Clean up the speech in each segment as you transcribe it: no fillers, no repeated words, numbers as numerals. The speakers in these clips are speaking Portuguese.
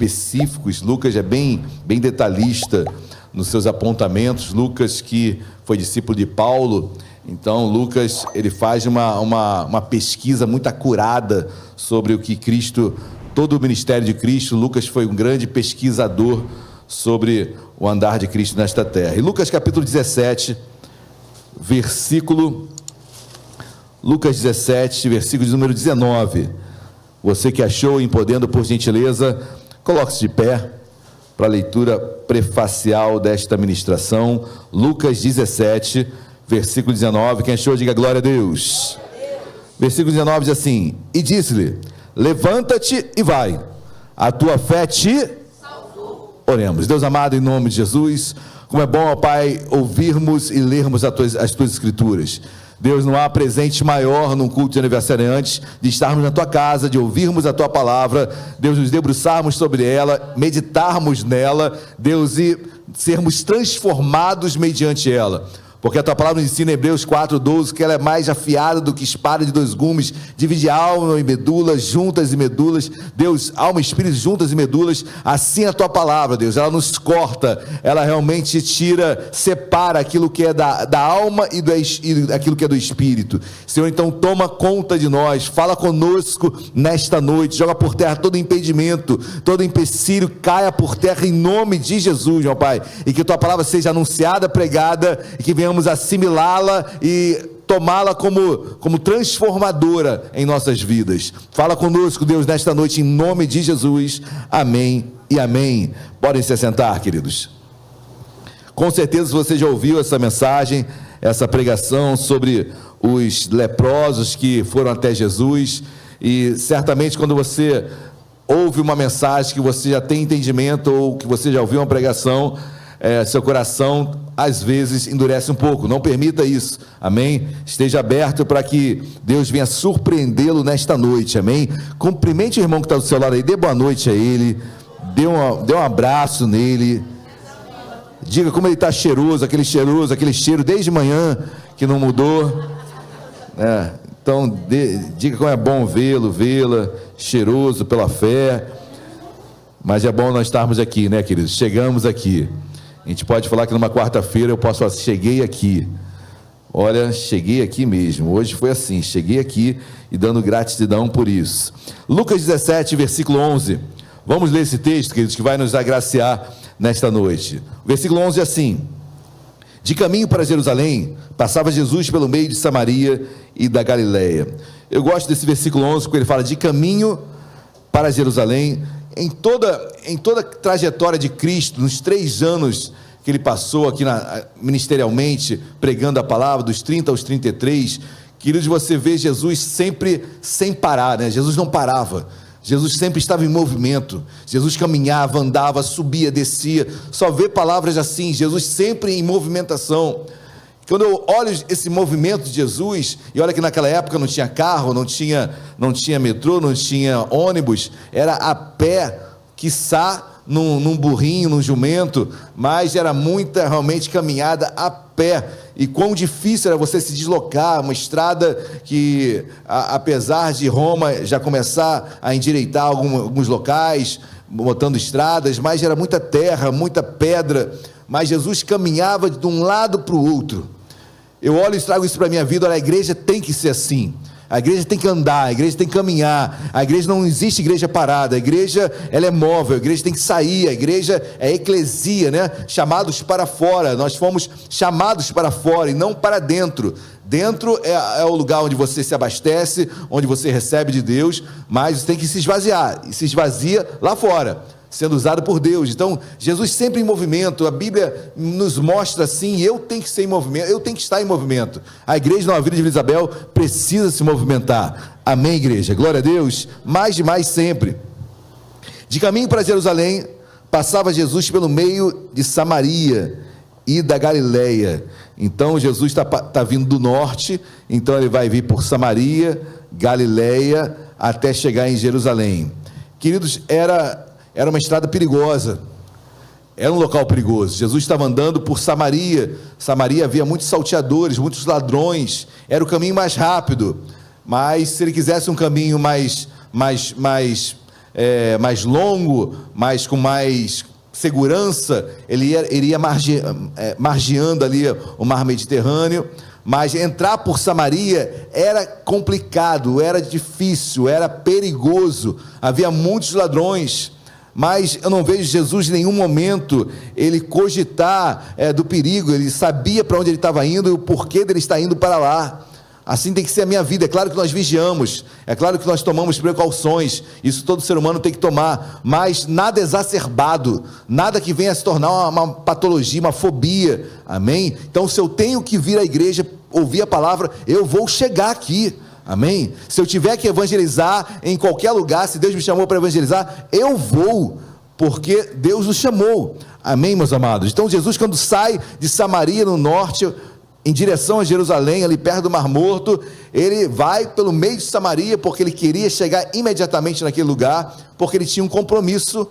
específicos. Lucas é bem detalhista nos seus apontamentos. Lucas, que foi discípulo de Paulo, então Lucas, ele faz uma pesquisa muito acurada sobre o que Cristo, todo o ministério de Cristo. Lucas foi um grande pesquisador sobre o andar de Cristo nesta terra. E Lucas capítulo 17, Lucas 17, versículo de número 19. Você que achou, podendo, por gentileza, coloque-se de pé para a leitura prefacial desta ministração. Lucas 17, versículo 19. Quem achou, diga glória a Deus. Versículo 19 diz assim: e disse-lhe: levanta-te e vai, a tua fé te salvou. Oremos. Deus amado, em nome de Jesus, como é bom, ó Pai, ouvirmos e lermos as tuas escrituras. Deus, não há presente maior num culto de aniversariantes de estarmos na tua casa, de ouvirmos a tua palavra, Deus, nos debruçarmos sobre ela, meditarmos nela, Deus, e sermos transformados mediante ela. Porque a tua palavra nos ensina em Hebreus 4:12, que ela é mais afiada do que espada de dois gumes, divide alma e medula, juntas e medulas. Deus, alma e espírito, juntas e medulas. Assim a tua palavra, Deus, ela nos corta, ela realmente separa aquilo que é da alma e aquilo que é do espírito. Senhor, então toma conta de nós, fala conosco nesta noite, joga por terra todo impedimento, todo empecilho, caia por terra em nome de Jesus, meu Pai, e que tua palavra seja anunciada, pregada, e que venha assimilá-la e tomá-la como transformadora em nossas vidas. Fala conosco, Deus, nesta noite, em nome de Jesus. Amém e amém. Podem se assentar, queridos. Com certeza você já ouviu essa mensagem, essa pregação sobre os leprosos que foram até Jesus, e certamente quando você ouve uma mensagem que você já tem entendimento, ou que você já ouviu uma pregação, seu coração às vezes endurece um pouco. Não permita isso, amém? Esteja aberto para que Deus venha surpreendê-lo nesta noite, amém? Cumprimente o irmão que está do seu lado aí, dê boa noite a ele, dê um abraço nele, diga como ele está cheiroso, aquele cheiro desde manhã que não mudou, então diga como é bom vê-la, cheiroso pela fé. Mas é bom nós estarmos aqui, né, queridos? Chegamos aqui. A gente pode falar que numa quarta-feira eu posso falar: cheguei aqui. Olha, cheguei aqui mesmo. Hoje foi assim, cheguei aqui e dando gratidão por isso. Lucas 17, versículo 11. Vamos ler esse texto, queridos, que vai nos agraciar nesta noite. O versículo 11 é assim: de caminho para Jerusalém, passava Jesus pelo meio de Samaria e da Galileia. Eu gosto desse versículo 11, porque ele fala de caminho para Jerusalém. Em toda a trajetória de Cristo, nos 3 anos que ele passou aqui ministerialmente, pregando a palavra, dos 30 aos 33, queridos, você vê Jesus sempre sem parar, né? Jesus não parava, Jesus sempre estava em movimento, Jesus caminhava, andava, subia, descia, só vê palavras assim, Jesus sempre em movimentação. Quando eu olho esse movimento de Jesus, e olha que naquela época não tinha carro, não tinha metrô, não tinha ônibus, era a pé, quiçá num burrinho, num jumento, mas era muita realmente caminhada a pé. E quão difícil era você se deslocar, uma estrada que, apesar de Roma já começar a endireitar alguns locais, botando estradas, mas era muita terra, muita pedra, mas Jesus caminhava de um lado para o outro. Eu olho e trago isso para a minha vida. Olha, a igreja tem que ser assim, a igreja tem que andar, a igreja tem que caminhar, a igreja não existe igreja parada, a igreja ela é móvel, a igreja tem que sair, a igreja é eclesia, né? Chamados para fora, nós fomos chamados para fora e não para dentro. Dentro é o lugar onde você se abastece, onde você recebe de Deus, mas você tem que se esvaziar, e se esvazia lá fora, sendo usado por Deus. Então, Jesus sempre em movimento, a Bíblia nos mostra assim, eu tenho que ser em movimento, eu tenho que estar em movimento. A igreja Nova Vida de Vila Isabel precisa se movimentar, amém, igreja? Glória a Deus, mais e mais sempre. De caminho para Jerusalém, passava Jesus pelo meio de Samaria e da Galileia. Então, Jesus está vindo do norte, então ele vai vir por Samaria, Galileia, até chegar em Jerusalém. Queridos, era uma estrada perigosa, era um local perigoso. Jesus estava andando por Samaria. Samaria havia muitos salteadores, muitos ladrões, era o caminho mais rápido, mas se ele quisesse um caminho mais mais longo, mas com mais segurança, ele iria margeando ali o mar Mediterrâneo. Mas entrar por Samaria era complicado, era difícil, era perigoso, havia muitos ladrões. Mas eu não vejo Jesus em nenhum momento ele cogitar do perigo. Ele sabia para onde ele estava indo e o porquê dele estar indo para lá. Assim tem que ser a minha vida. É claro que nós vigiamos, é claro que nós tomamos precauções, isso todo ser humano tem que tomar, mas nada exacerbado, nada que venha a se tornar uma patologia, uma fobia, amém? Então, se eu tenho que vir à igreja, ouvir a palavra, eu vou chegar aqui, amém? Se eu tiver que evangelizar em qualquer lugar, se Deus me chamou para evangelizar, eu vou, porque Deus nos chamou, amém, meus amados? Então, Jesus, quando sai de Samaria, no norte, em direção a Jerusalém, ali perto do Mar Morto, ele vai pelo meio de Samaria, porque ele queria chegar imediatamente naquele lugar, porque ele tinha um compromisso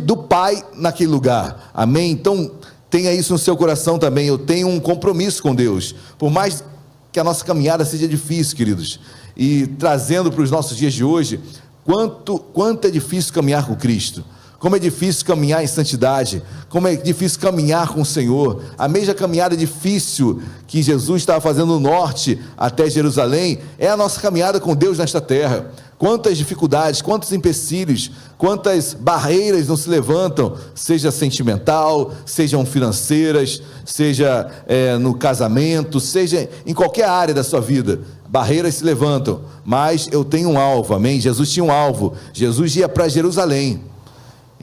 do Pai naquele lugar, amém? Então, tenha isso no seu coração também. Eu tenho um compromisso com Deus, por mais que a nossa caminhada seja difícil, queridos, e trazendo para os nossos dias de hoje, quanto é difícil caminhar com Cristo, como é difícil caminhar em santidade, como é difícil caminhar com o Senhor. A mesma caminhada difícil que Jesus estava fazendo no norte até Jerusalém, é a nossa caminhada com Deus nesta terra. Quantas dificuldades, quantos empecilhos, quantas barreiras não se levantam, seja sentimental, sejam financeiras, seja no casamento, seja em qualquer área da sua vida, barreiras se levantam, mas eu tenho um alvo, amém? Jesus tinha um alvo, Jesus ia para Jerusalém.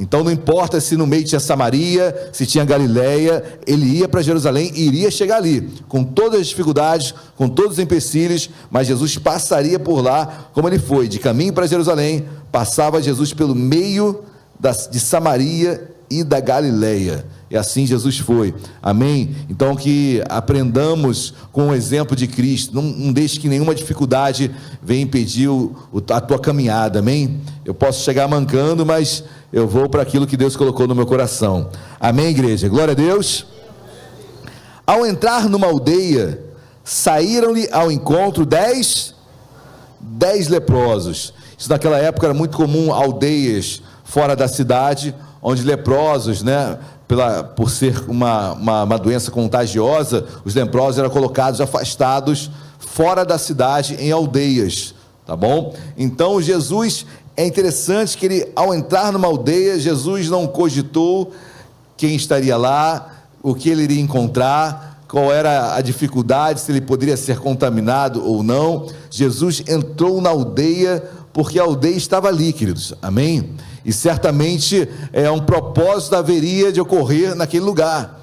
Então não importa se no meio tinha Samaria, se tinha Galileia, ele ia para Jerusalém e iria chegar ali, com todas as dificuldades, com todos os empecilhos, mas Jesus passaria por lá, como ele foi, de caminho para Jerusalém, passava Jesus pelo meio de Samaria e da Galileia, e assim Jesus foi, amém? Então que aprendamos com o exemplo de Cristo, não deixe que nenhuma dificuldade venha impedir a tua caminhada, amém? Eu posso chegar mancando, mas eu vou para aquilo que Deus colocou no meu coração, amém, igreja? Glória a Deus. Ao entrar numa aldeia, saíram-lhe ao encontro 10 leprosos. Isso naquela época era muito comum, aldeias fora da cidade, onde leprosos, por ser uma doença contagiosa, os leprosos eram colocados, afastados, fora da cidade, em aldeias, tá bom? Então Jesus, é interessante que ele, ao entrar numa aldeia, Jesus não cogitou quem estaria lá, o que ele iria encontrar, qual era a dificuldade, se ele poderia ser contaminado ou não. Jesus entrou na aldeia, porque a aldeia estava ali, queridos, amém? E certamente um propósito haveria de ocorrer naquele lugar.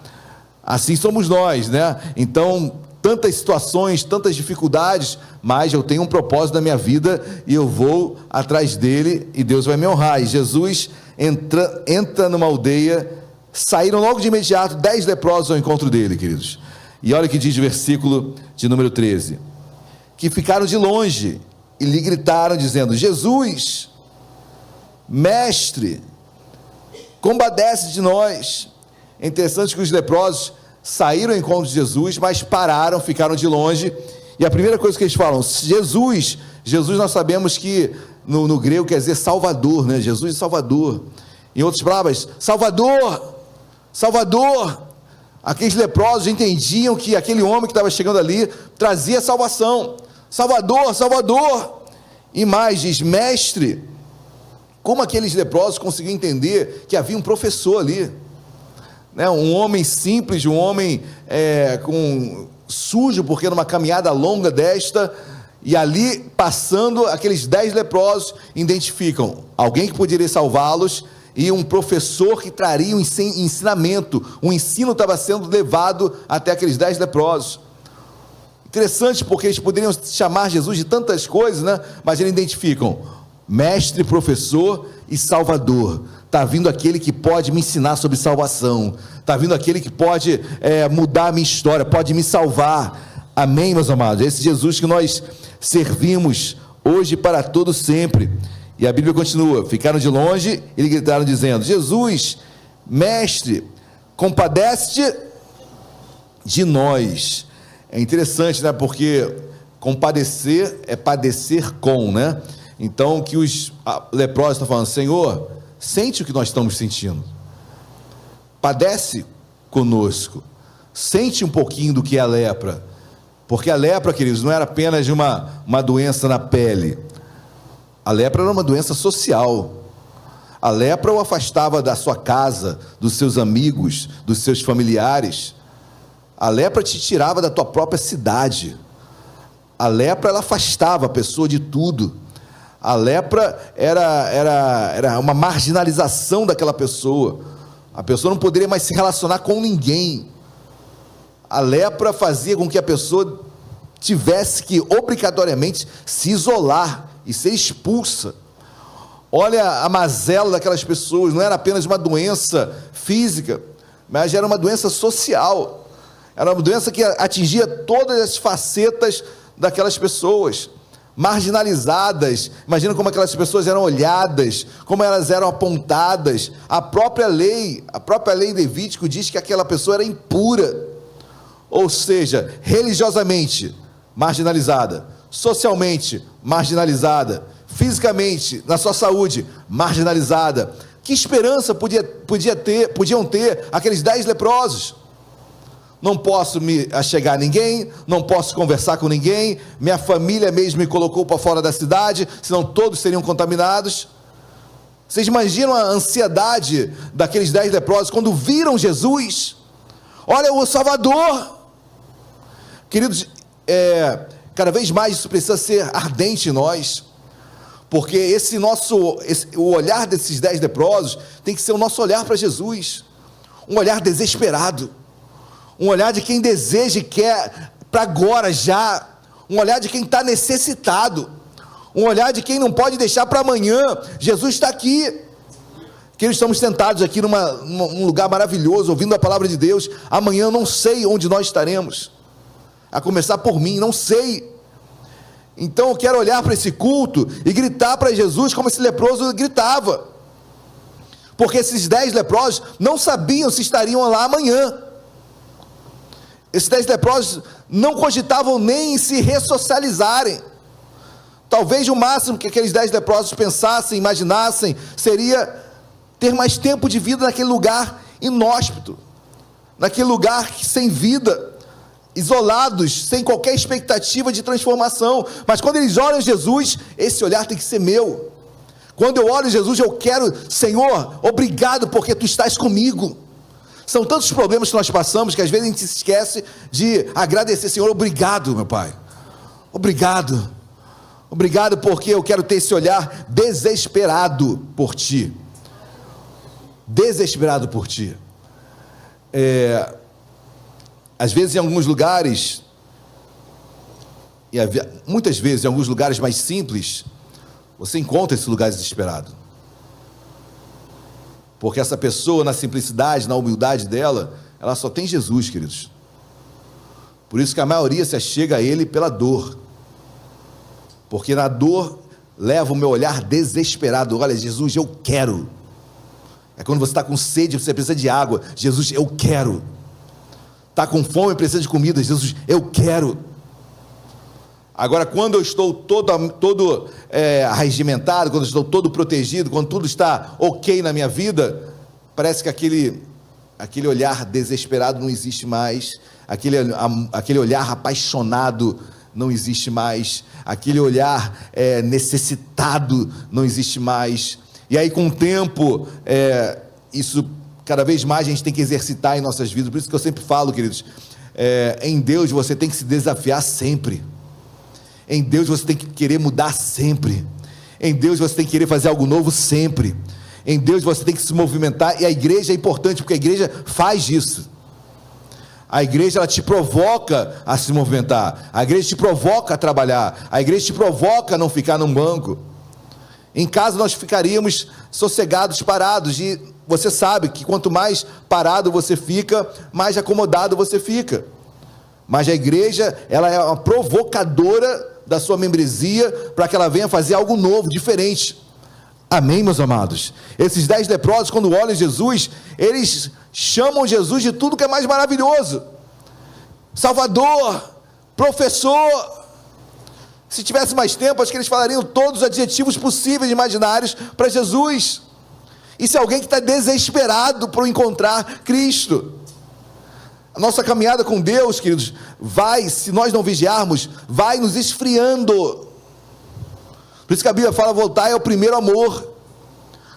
Assim somos nós, Então, tantas situações, tantas dificuldades, mas eu tenho um propósito na minha vida e eu vou atrás dele e Deus vai me honrar. E Jesus entra numa aldeia, saíram logo de imediato 10 leprosos ao encontro dele, queridos. E olha o que diz o versículo de número 13: que ficaram de longe e lhe gritaram dizendo: Jesus, mestre, compadece de nós. É interessante que os leprosos saíram ao encontro de Jesus, mas pararam, ficaram de longe, e a primeira coisa que eles falam: Jesus nós sabemos que no grego quer dizer Salvador, Jesus é Salvador. Em outras palavras, Salvador. Aqueles leprosos entendiam que aquele homem que estava chegando ali trazia salvação. Salvador. E mais, diz mestre. Como aqueles leprosos conseguiam entender que havia um professor ali, um homem simples, um homem sujo, porque numa caminhada longa desta, e ali passando, aqueles 10 leprosos identificam alguém que poderia salvá-los, e um professor que traria um ensinamento, um ensino estava sendo levado até aqueles 10 leprosos. Interessante, porque eles poderiam chamar Jesus de tantas coisas, mas eles identificam mestre, professor e salvador. Está vindo aquele que pode me ensinar sobre salvação, está vindo aquele que pode mudar a minha história, pode me salvar, amém, meus amados? Esse Jesus que nós servimos hoje para todo sempre. E a Bíblia continua: ficaram de longe e lhe gritaram dizendo: Jesus, mestre, compadece-te de nós. É interessante, porque compadecer é padecer com, Então, que os leprosos estão falando: Senhor, sente o que nós estamos sentindo, padece conosco, sente um pouquinho do que é a lepra, porque a lepra, queridos, não era apenas uma doença na pele, a lepra era uma doença social. A lepra o afastava da sua casa, dos seus amigos, dos seus familiares. A lepra te tirava da tua própria cidade. A lepra, ela afastava a pessoa de tudo. A lepra era uma marginalização daquela pessoa. A pessoa não poderia mais se relacionar com ninguém. A lepra fazia com que a pessoa tivesse que obrigatoriamente se isolar e ser expulsa. Olha a mazela daquelas pessoas, não era apenas uma doença física, mas era uma doença social. Era uma doença que atingia todas as facetas daquelas pessoas, marginalizadas. Imagina como aquelas pessoas eram olhadas, como elas eram apontadas. A própria lei Levítico diz que aquela pessoa era impura, ou seja, religiosamente marginalizada, socialmente marginalizada, fisicamente, na sua saúde, marginalizada. Que esperança podiam ter aqueles 10 leprosos? Não posso me achegar a ninguém, não posso conversar com ninguém, minha família mesmo me colocou para fora da cidade, senão todos seriam contaminados. Vocês imaginam a ansiedade daqueles 10 leprosos quando viram Jesus? Olha o Salvador! Queridos, cada vez mais isso precisa ser ardente em nós, porque o olhar desses 10 leprosos tem que ser o nosso olhar para Jesus, um olhar desesperado, um olhar de quem deseja e quer para agora, já, um olhar de quem está necessitado, um olhar de quem não pode deixar para amanhã. Jesus está aqui, que estamos sentados aqui num lugar maravilhoso, ouvindo a palavra de Deus. Amanhã eu não sei onde nós estaremos, a começar por mim, não sei. Então eu quero olhar para esse culto e gritar para Jesus como esse leproso gritava, porque esses 10 leprosos não sabiam se estariam lá amanhã. Esses 10 leprosos não cogitavam nem em se ressocializarem. Talvez o máximo que aqueles 10 leprosos pensassem, imaginassem, seria ter mais tempo de vida naquele lugar inóspito, naquele lugar sem vida, isolados, sem qualquer expectativa de transformação. Mas quando eles olham Jesus, esse olhar tem que ser meu. Quando eu olho Jesus, eu quero: Senhor, obrigado porque Tu estás comigo. São tantos problemas que nós passamos, que às vezes a gente se esquece de agradecer. Senhor, obrigado, meu Pai, obrigado porque eu quero ter esse olhar desesperado por Ti, às vezes em alguns lugares, muitas vezes em alguns lugares mais simples, você encontra esse lugar desesperado, porque essa pessoa, na simplicidade, na humildade dela, ela só tem Jesus, queridos. Por isso que a maioria se achega a Ele pela dor, porque na dor leva o meu olhar desesperado. Olha, Jesus, eu quero. É quando você está com sede, você precisa de água. Jesus, eu quero. Está com fome, precisa de comida. Jesus, eu quero. Agora, quando eu estou todo arregimentado, quando eu estou todo protegido, quando tudo está ok na minha vida, parece que aquele olhar desesperado não existe mais, aquele olhar apaixonado não existe mais, aquele olhar necessitado não existe mais. E aí, com o tempo, isso cada vez mais a gente tem que exercitar em nossas vidas. Por isso que eu sempre falo, queridos, em Deus você tem que se desafiar sempre. Em Deus você tem que querer mudar sempre. Em Deus você tem que querer fazer algo novo sempre. Em Deus você tem que se movimentar. E a igreja é importante, porque a igreja faz isso. A igreja, ela te provoca a se movimentar. A igreja te provoca a trabalhar. A igreja te provoca a não ficar num banco. Em casa nós ficaríamos sossegados, parados. E você sabe que quanto mais parado você fica, mais acomodado você fica. Mas a igreja, ela é uma provocadora da sua membresia, para que ela venha fazer algo novo, diferente. Amém, meus amados? Esses 10 leprosos, quando olham Jesus, eles chamam Jesus de tudo que é mais maravilhoso: Salvador, professor, Se tivesse mais tempo, acho que eles falariam todos os adjetivos possíveis e imaginários para Jesus. Isso é alguém que está desesperado por encontrar Cristo. A nossa caminhada com Deus, queridos, se nós não vigiarmos, vai nos esfriando. Por isso que a Bíblia fala, voltar é o primeiro amor.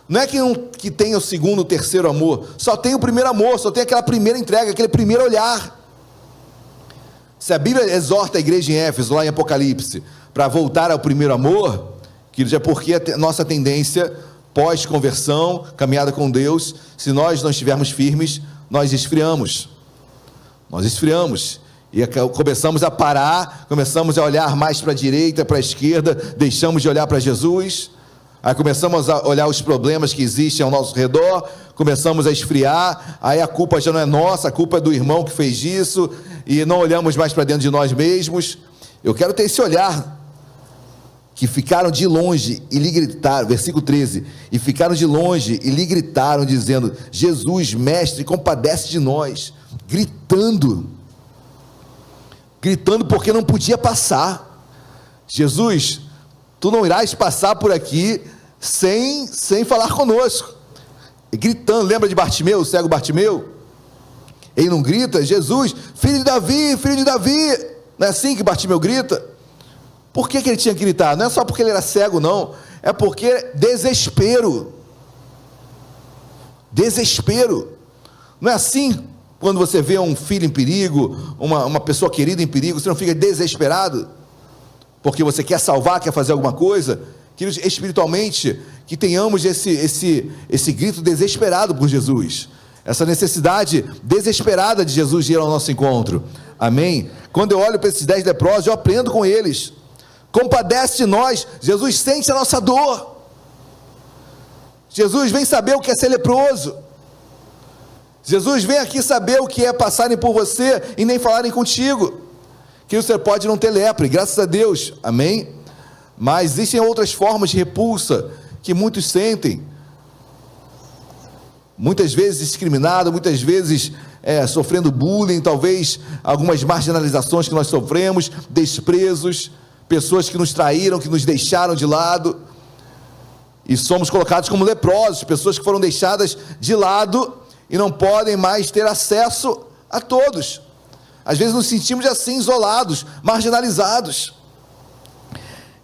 Não é que tem o segundo, o terceiro amor, só tem o primeiro amor, só tem aquela primeira entrega, aquele primeiro olhar. Se a Bíblia exorta a igreja em Éfeso, lá em Apocalipse, para voltar ao primeiro amor, queridos, é porque a nossa tendência, pós-conversão, caminhada com Deus, se nós não estivermos firmes, nós esfriamos. Nós esfriamos. E começamos a parar, começamos a olhar mais para a direita, para a esquerda, deixamos de olhar para Jesus. Aí começamos a olhar os problemas que existem ao nosso redor, começamos a esfriar, aí a culpa já não é nossa, a culpa é do irmão que fez isso, e não olhamos mais para dentro de nós mesmos. Eu quero ter esse olhar, que ficaram de longe e lhe gritaram, versículo 13, e ficaram de longe e lhe gritaram, dizendo, Jesus, mestre, compadece de nós, gritando porque não podia passar. Jesus, tu não irás passar por aqui sem falar conosco. E gritando, lembra de Bartimeu, o cego Bartimeu? Ele não grita, Jesus, filho de Davi, não é assim que Bartimeu grita? Por que ele tinha que gritar? Não é só porque ele era cego, não, é porque desespero, não é assim? Quando você vê um filho em perigo, uma pessoa querida em perigo, você não fica desesperado? Porque você quer salvar, quer fazer alguma coisa? Queridos, espiritualmente, que tenhamos esse grito desesperado por Jesus, essa necessidade desesperada de Jesus ir ao nosso encontro, amém? Quando eu olho para esses 10 leprosos, eu aprendo com eles, compadece de nós, Jesus sente a nossa dor, Jesus vem saber o que é ser leproso, Jesus vem aqui saber o que é passarem por você e nem falarem contigo, que você pode não ter lepra, e graças a Deus, amém? Mas existem outras formas de repulsa, que muitos sentem, muitas vezes discriminado, muitas vezes sofrendo bullying, talvez algumas marginalizações que nós sofremos, desprezos, pessoas que nos traíram, que nos deixaram de lado, e somos colocados como leprosos, pessoas que foram deixadas de lado, e não podem mais ter acesso a todos. Às vezes nos sentimos assim, isolados, marginalizados.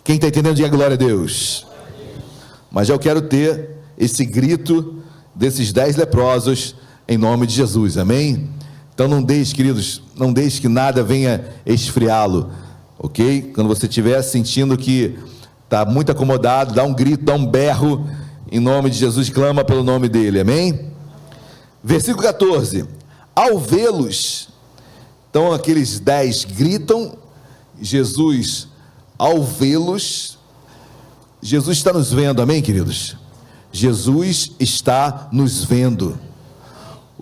Quem está entendendo, diga glória a Deus. Mas eu quero ter esse grito desses 10 leprosos, em nome de Jesus, amém? Então não deixe, queridos, não deixe que nada venha esfriá-lo, ok? Quando você estiver sentindo que está muito acomodado, dá um grito, dá um berro, em nome de Jesus, clama pelo nome dele, amém? Versículo 14, ao vê-los, então aqueles 10 gritam, Jesus, ao vê-los, Jesus está nos vendo, amém, queridos? Jesus está nos vendo,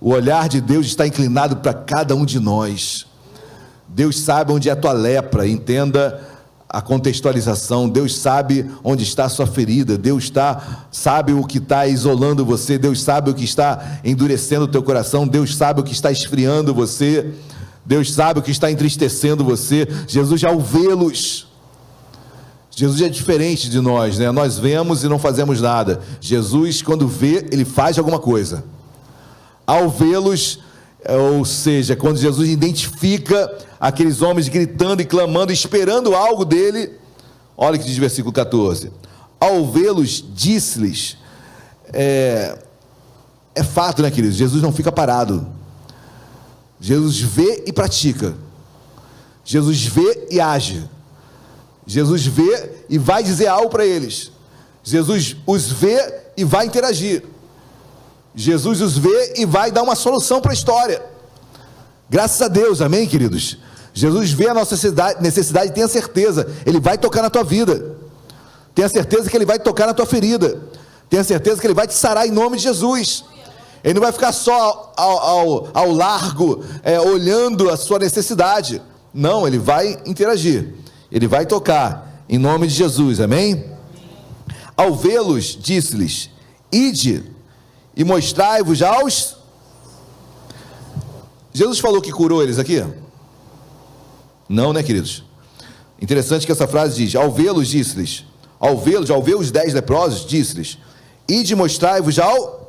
o olhar de Deus está inclinado para cada um de nós, Deus sabe onde é a tua lepra, entenda a contextualização, Deus sabe onde está a sua ferida, Deus sabe o que está isolando você, Deus sabe o que está endurecendo o teu coração, Deus sabe o que está esfriando você, Deus sabe o que está entristecendo você. Jesus, ao vê-los, Jesus é diferente de nós, né? Nós vemos e não fazemos nada. Jesus, quando vê, ele faz alguma coisa. Ao vê-los, ou seja, quando Jesus identifica aqueles homens gritando e clamando, esperando algo dele, olha o que diz o versículo 14, ao vê-los, disse-lhes, é fato, né, queridos? Jesus não fica parado, Jesus vê e pratica, Jesus vê e age, Jesus vê e vai dizer algo para eles, Jesus os vê e vai interagir, Jesus os vê e vai dar uma solução para a história, graças a Deus, amém, queridos? Jesus vê a nossa necessidade, tenha certeza, ele vai tocar na tua vida, tenha certeza que ele vai tocar na tua ferida, tenha certeza que ele vai te sarar em nome de Jesus, ele não vai ficar só ao largo, olhando a sua necessidade, não, ele vai interagir, ele vai tocar, em nome de Jesus, amém? Ao vê-los, disse-lhes, ide, e mostrai-vos aos... Jesus falou que curou eles aqui? Não, né, queridos? Interessante que essa frase diz: ao vê-los, disse-lhes, ao ver os 10 leprosos, disse-lhes, ide mostrai-vos ao...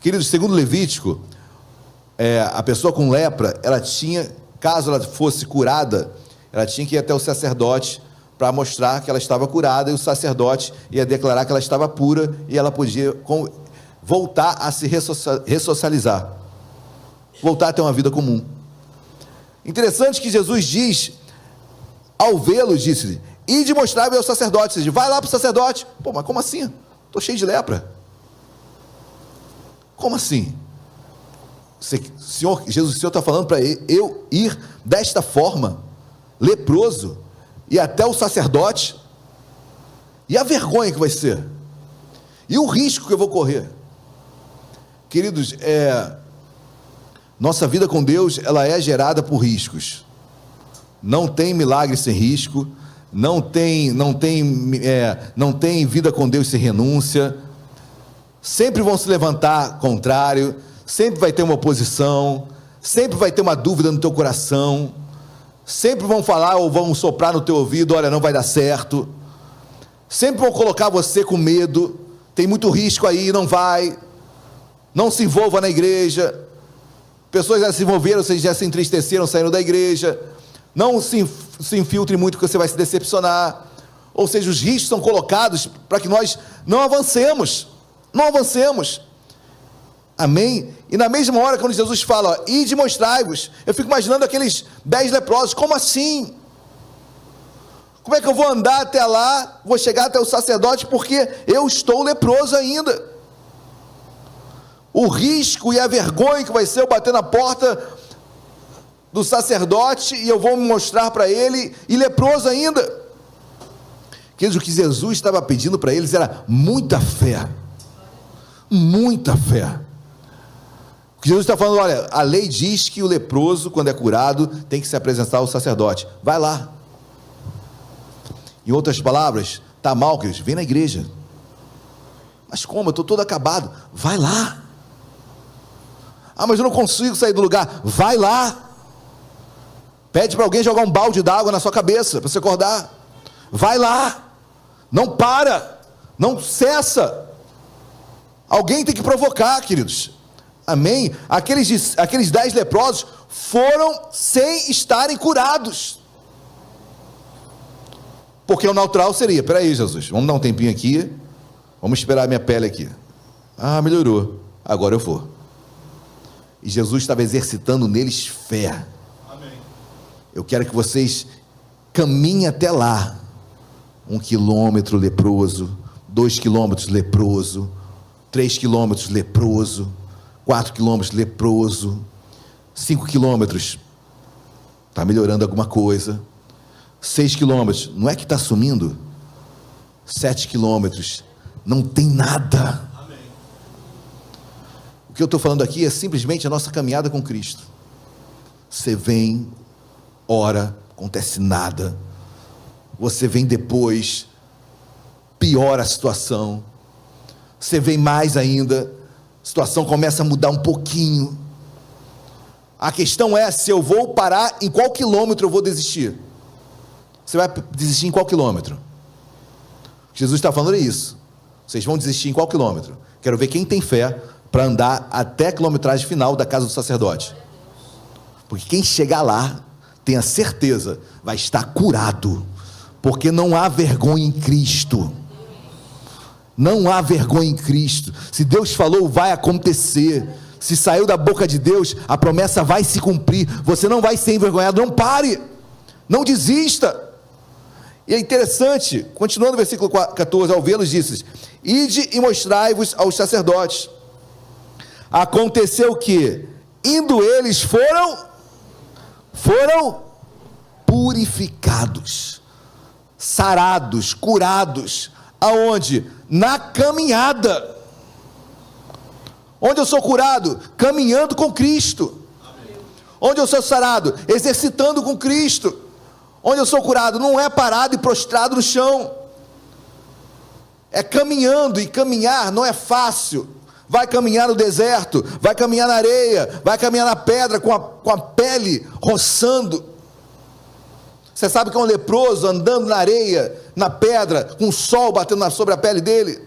Queridos, segundo Levítico, a pessoa com lepra, ela tinha, caso ela fosse curada, ela tinha que ir até o sacerdote para mostrar que ela estava curada, e o sacerdote ia declarar que ela estava pura, e ela podia voltar a se ressocializar, voltar a ter uma vida comum. Interessante que Jesus diz, ao vê-los, disse-lhe, ide mostrar-me ao sacerdote. Ou seja, vai lá para o sacerdote. Pô, mas como assim? Estou cheio de lepra. Como assim? Jesus, o Senhor está falando para eu ir desta forma, leproso, e até o sacerdote? E a vergonha que vai ser? E o risco que eu vou correr? Queridos, nossa vida com Deus, ela é gerada por riscos. Não tem milagre sem risco, não tem vida com Deus sem renúncia. Sempre vão se levantar contrário, sempre vai ter uma oposição, sempre vai ter uma dúvida no teu coração, sempre vão falar ou vão soprar no teu ouvido, olha, não vai dar certo, sempre vão colocar você com medo, tem muito risco aí, não vai, não se envolva na igreja. Pessoas já se envolveram, vocês já se entristeceram saindo da igreja. Não se infiltre muito, que você vai se decepcionar. Ou seja, os riscos são colocados para que nós não avancemos. Não avancemos. Amém? E na mesma hora, quando Jesus fala, ide mostrai-vos, eu fico imaginando aqueles 10 leprosos. Como assim? Como é que eu vou andar até lá, vou chegar até o sacerdote, porque eu estou leproso ainda? O risco e a vergonha que vai ser eu bater na porta do sacerdote, e eu vou me mostrar para ele, e leproso ainda. Queridos, o que Jesus estava pedindo para eles era muita fé. Muita fé. O que Jesus está falando, olha, a lei diz que o leproso, quando é curado, tem que se apresentar ao sacerdote. Vai lá. Em outras palavras, está mal, queridos, vem na igreja. Mas como? Eu estou todo acabado. Vai lá. Ah, mas eu não consigo sair do lugar. Vai lá. Pede para alguém jogar um balde d'água na sua cabeça, para você acordar. Vai lá. Não para. Não cessa. Alguém tem que provocar, queridos. Amém? Aqueles 10 leprosos foram sem estarem curados. Porque o natural seria, peraí, Jesus, vamos dar um tempinho aqui, vamos esperar a minha pele aqui. Ah, melhorou, agora eu vou. E Jesus estava exercitando neles fé. Amém. Eu quero que vocês caminhem até lá. 1 quilômetro leproso, 2 quilômetros leproso, 3 quilômetros leproso, 4 quilômetros leproso, 5 quilômetros, está melhorando alguma coisa, 6 quilômetros, não é que está sumindo? 7 quilômetros, não tem nada. Amém. O que eu estou falando aqui é simplesmente a nossa caminhada com Cristo. Você vem, ora, acontece nada, você vem depois, piora a situação, você vem mais ainda, a situação começa a mudar um pouquinho. A questão é se eu vou parar, em qual quilômetro eu vou desistir. Você vai desistir em qual quilômetro? Jesus está falando isso. Vocês vão desistir em qual quilômetro? Quero ver quem tem fé para andar até a quilometragem final da casa do sacerdote. Porque quem chegar lá, tenha certeza, vai estar curado. Porque não há vergonha em Cristo. Não há vergonha em Cristo. Se Deus falou, vai acontecer. Se saiu da boca de Deus, a promessa vai se cumprir. Você não vai ser envergonhado. Não pare, não desista. E é interessante, continuando o versículo 14, ao vê-los disse: ide e mostrai-vos aos sacerdotes. Aconteceu que, indo eles, foram purificados, sarados, curados. Aonde? Na caminhada. Onde eu sou curado? Caminhando com Cristo. Amém. Onde eu sou sarado? Exercitando com Cristo. Onde eu sou curado? Não é parado e prostrado no chão. É caminhando, e caminhar não é fácil. Vai caminhar no deserto, vai caminhar na areia, vai caminhar na pedra com a pele roçando. Você sabe que é um leproso andando na areia, na pedra, com o sol batendo sobre a pele dele?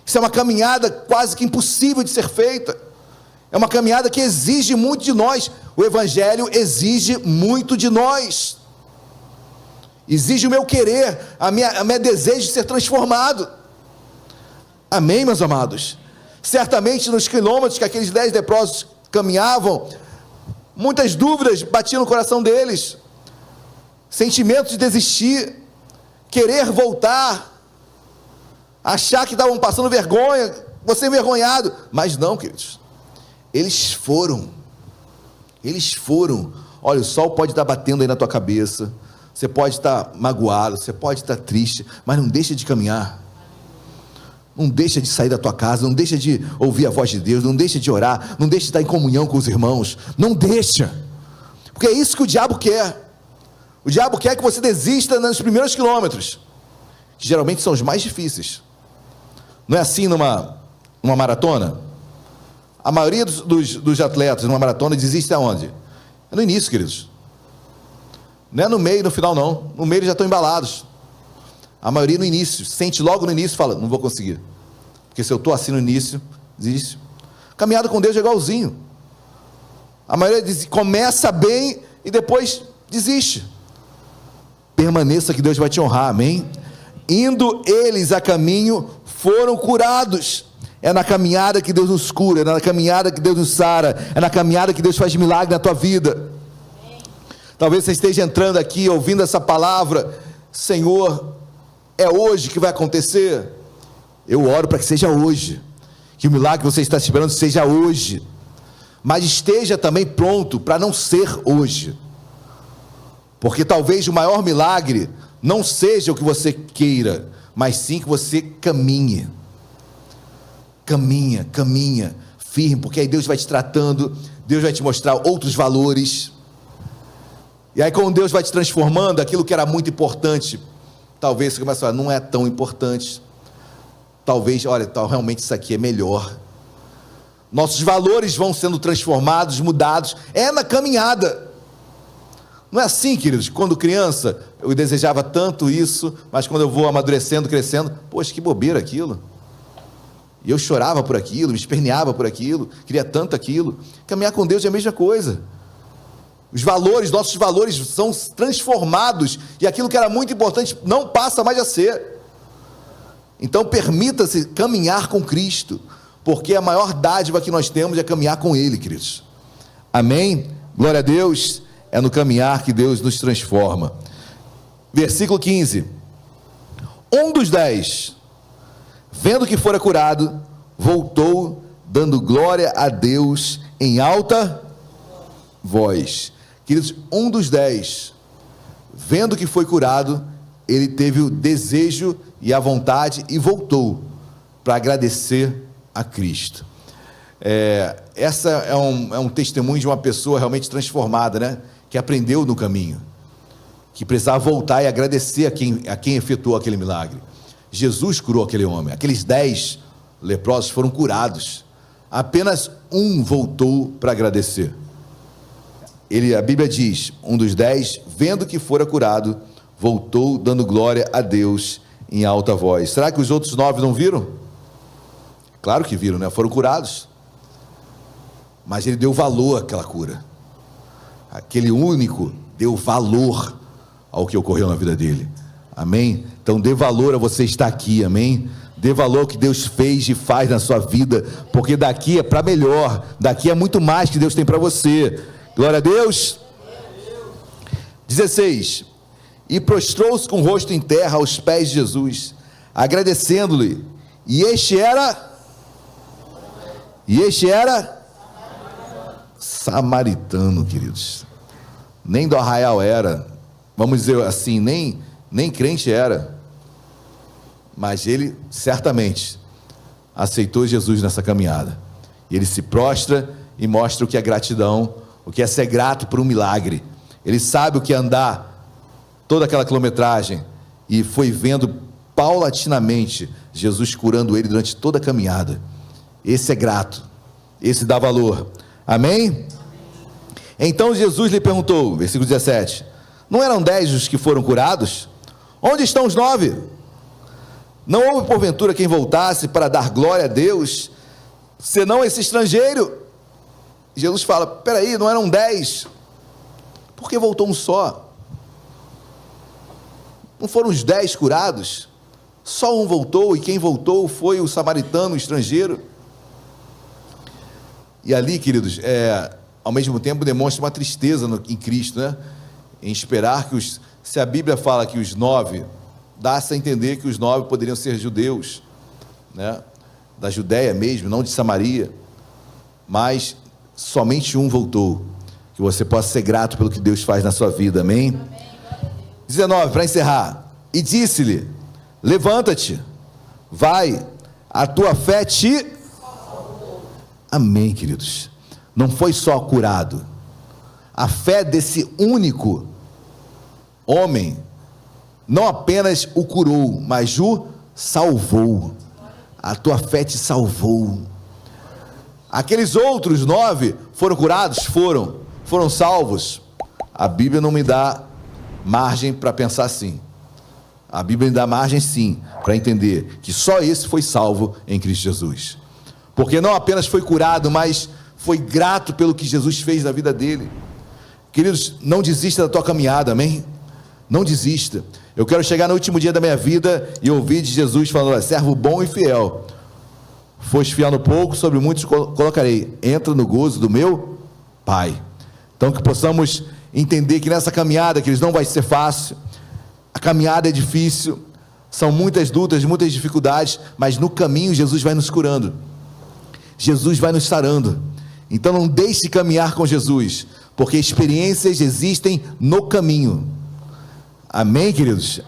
Isso é uma caminhada quase que impossível de ser feita. É uma caminhada que exige muito de nós. O Evangelho exige muito de nós. Exige o meu querer, a minha desejo de ser transformado. Amém, meus amados? Certamente nos quilômetros que aqueles 10 leprosos caminhavam, muitas dúvidas batiam no coração deles. Sentimentos de desistir, querer voltar, achar que estavam passando vergonha, você envergonhado. Mas não, queridos. Eles foram. Olha, o sol pode estar batendo aí na tua cabeça, você pode estar magoado, você pode estar triste, mas não deixa de caminhar. Não deixa de sair da tua casa, não deixa de ouvir a voz de Deus, não deixa de orar, não deixa de estar em comunhão com os irmãos, não deixa, porque é isso que o diabo quer. O diabo quer que você desista nos primeiros quilômetros, que geralmente são os mais difíceis. Não é assim numa maratona? A maioria dos atletas numa maratona desiste aonde? É no início, queridos. Não é no meio e no final não. No meio eles já estão embalados. A maioria no início, sente logo no início e fala, não vou conseguir. Porque se eu estou assim no início, desiste. Caminhada com Deus é igualzinho. A maioria começa bem e depois desiste. Permaneça que Deus vai te honrar, amém? Indo eles a caminho, foram curados. É na caminhada que Deus nos cura, é na caminhada que Deus nos sara, é na caminhada que Deus faz milagre na tua vida. Talvez você esteja entrando aqui, ouvindo essa palavra, Senhor, é hoje que vai acontecer? Eu oro para que seja hoje, que o milagre que você está esperando seja hoje, mas esteja também pronto para não ser hoje, porque talvez o maior milagre não seja o que você queira, mas sim que você caminha, firme, porque aí Deus vai te tratando, Deus vai te mostrar outros valores, e aí quando Deus vai te transformando, aquilo que era muito importante, talvez você comece a falar, não é tão importante, talvez, olha, realmente isso aqui é melhor, nossos valores vão sendo transformados, mudados, é na caminhada. Não é assim, queridos, quando criança, eu desejava tanto isso, mas quando eu vou amadurecendo, crescendo, poxa, que bobeira aquilo, e eu chorava por aquilo, me esperneava por aquilo, queria tanto aquilo. Caminhar com Deus é a mesma coisa. Os valores, nossos valores são transformados, e aquilo que era muito importante não passa mais a ser. Então permita-se caminhar com Cristo, porque a maior dádiva que nós temos é caminhar com Ele, queridos. Amém? Glória a Deus. É no caminhar que Deus nos transforma. Versículo 15. Um dos 10, vendo que fora curado, voltou, dando glória a Deus em alta voz. Queridos, um dos 10, vendo que foi curado, ele teve o desejo e a vontade e voltou para agradecer a Cristo. Essa é um testemunho de uma pessoa realmente transformada, né? Que aprendeu no caminho, que precisava voltar e agradecer a quem efetuou aquele milagre. Jesus curou aquele homem, aqueles 10 leprosos foram curados, apenas um voltou para agradecer. A Bíblia diz, um dos 10, vendo que fora curado, voltou dando glória a Deus em alta voz. Será que os outros 9 não viram? Claro que viram, né? Foram curados, mas ele deu valor àquela cura. Aquele único deu valor ao que ocorreu na vida dele, amém? Então dê valor a você estar aqui, amém? Dê valor ao que Deus fez e faz na sua vida, porque daqui é para melhor, daqui é muito mais que Deus tem para você. Glória a Deus. 16, e prostrou-se com o rosto em terra aos pés de Jesus, agradecendo-lhe, e este era samaritano, queridos. Nem do arraial era, vamos dizer assim, nem crente era, mas ele certamente aceitou Jesus nessa caminhada, e ele se prostra e mostra o que é gratidão, o que é ser grato por um milagre. Ele sabe o que é andar toda aquela quilometragem, e foi vendo paulatinamente Jesus curando ele durante toda a caminhada. Esse é grato, esse dá valor, amém? Então Jesus lhe perguntou, versículo 17: não eram 10 os que foram curados? Onde estão os 9? Não houve porventura quem voltasse para dar glória a Deus, senão esse estrangeiro? Jesus fala: peraí, não eram 10? Por que voltou um só? Não foram os 10 curados? Só um voltou, e quem voltou foi o samaritano, o estrangeiro. E ali, queridos, ao mesmo tempo demonstra uma tristeza em Cristo, né? Em esperar que se a Bíblia fala que os 9, dá-se a entender que os 9 poderiam ser judeus, né? Da Judéia mesmo, não de Samaria, mas somente um voltou. Que você possa ser grato pelo que Deus faz na sua vida, amém? 19, para encerrar: e disse-lhe: levanta-te, vai, a tua fé te... Amém, queridos. Não foi só curado, a fé desse único homem não apenas o curou, mas o salvou. A tua fé te salvou. Aqueles outros 9 foram curados? Foram salvos? A Bíblia não me dá margem para pensar assim. A Bíblia me dá margem sim, para entender que só esse foi salvo em Cristo Jesus, porque não apenas foi curado, mas foi grato pelo que Jesus fez na vida dele. Queridos, não desista da tua caminhada, amém? Não desista. Eu quero chegar no último dia da minha vida e ouvir de Jesus falando: servo bom e fiel, foste fiel no pouco, sobre muitos colocarei, entra no gozo do meu Pai. Então que possamos entender que nessa caminhada, que eles não vai ser fácil, a caminhada é difícil, são muitas lutas, muitas dificuldades, mas no caminho Jesus vai nos curando, Jesus vai nos sarando. Então não deixe de caminhar com Jesus, porque experiências existem no caminho. Amém, queridos?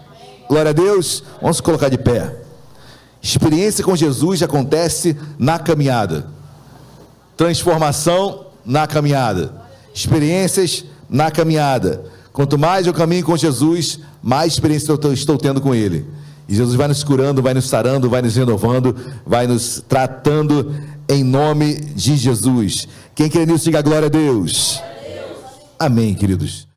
Glória a Deus. Vamos colocar de pé. Experiência com Jesus acontece na caminhada, transformação na caminhada, experiências na caminhada. Quanto mais eu caminho com Jesus, mais experiência eu estou tendo com Ele. E Jesus vai nos curando, vai nos sarando, vai nos renovando, vai nos tratando, em nome de Jesus. Quem crê nisso, diga glória a Deus. Amém, queridos.